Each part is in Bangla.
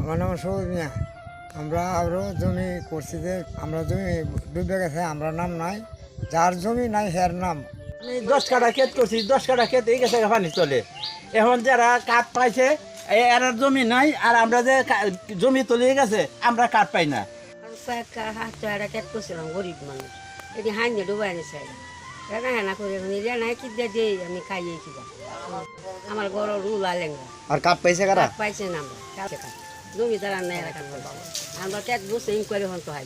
আমার নাম সবুজ মিয়া। আমরা আরও জমি করছি যে আমরা জমি ডুবে গেছে, আমরা নাম নাই, যার জমি নাই হের নাম। আমি 10 কাঠা ক্ষেত করছি, 10 কাঠা ক্ষেত এই গেছে পানি চলে। এখন যারা কাঠ পাইছে এর জমি নাই, আর আমরা যে জমি তলে গেছে আমরা কাঠ পাই না। কয়েকটা হাত একটা ক্যাট করছিলাম, গরিব মানুষ এটি হাইনে ডুবাই নিছে রান্না হেনা করে নিজে নাই কি দিয়ে আমি খাইয়ে কিবা আমার গরু রুলা লেঙ্গা আর কাঠ পাইছে কারা? পাইছে না আমরা কাছে খাই জমি তারা নেই রাখার আমরা ক্যাট বসে ইনকোয়ারি হন তো হাই।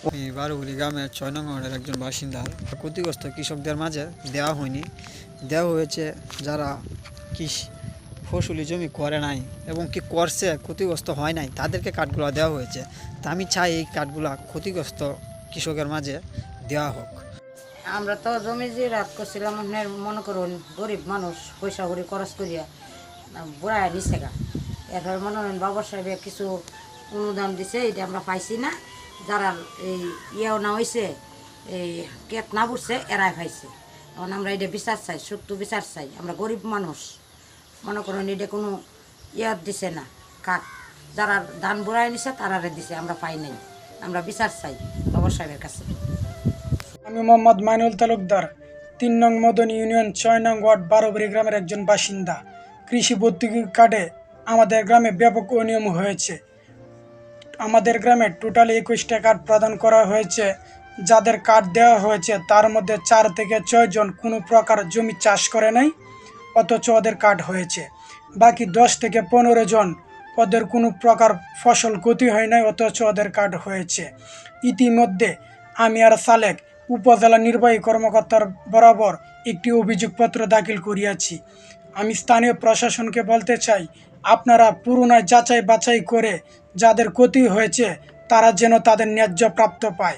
আমি বারোগুলি গ্রামের 6 নং ওয়ার্ডের একজন বাসিন্দা। ক্ষতিগ্রস্ত কৃষকদের মাঝে দেওয়া হয়নি, দেওয়া হয়েছে যারা ফসলি জমি করে নাই এবং কি করছে ক্ষতিগ্রস্ত হয় নাই তাদেরকে কাঠগুলো দেওয়া হয়েছে। তা আমি চাই এই কাঠগুলা ক্ষতিগ্রস্ত কৃষকের মাঝে দেওয়া হোক। আমরা তো জমি যে রাত করছিলাম, মনে করুন গরিব মানুষ পয়সা করি খরচ করিয়া বুড়ায় নিচ্ছে গা। এরপরে মনে করেন বাবা সাহেব কিছু অনুদান দিছে, এটা আমরা পাইছি না। যারা এই ইয়েও না হয়েছে, এই কেট না বুঝছে এরাই পাইছে। এখন আমরা এটা বিচার চাই, সত্য বিচার চাই। আমরা গরিব মানুষ, মনে করেন এটা কোনো ইয়ার দিছে না কাঠ। যারা ধান বুড়ায় নিছে তারারে দিছে, আমরা পাই নাই। আমরা বিচার চাই বাবা সাহেবের কাছে। আমি মোহাম্মদ মাইনুল তালুকদার, 3 নং মদন ইউনিয়ন 6 নং ওয়ার্ড বারোবরি গ্রামের একজন বাসিন্দা। কৃষি ভর্তুকি কার্ডে আমাদের গ্রামে ব্যাপক অনিয়ম হয়েছে। আমাদের গ্রামে টোটাল 21টা কার্ড প্রদান করা হয়েছে। যাদের কার্ড দেওয়া হয়েছে তার মধ্যে 4 থেকে 6 জন কোনো প্রকার জমি চাষ করে নাই, অথচ ওদের কার্ড হয়েছে। বাকি 10 থেকে 15 জন, ওদের কোনো প্রকার ফসল ক্ষতি হয় নাই, অথচ ওদের কার্ড হয়েছে। ইতিমধ্যে আমি আর সালেক উপজেলা নির্বাহী কর্মকর্তার বরাবর একটি অভিযোগপত্র দাখিল করিয়াছি। আমি স্থানীয় প্রশাসনকে বলতে চাই, আপনারা পুরোনায় যাচাই বাছাই করে যাদের ক্ষতি হয়েছে তারা যেন তাদের ন্যায্য প্রাপ্ত পায়।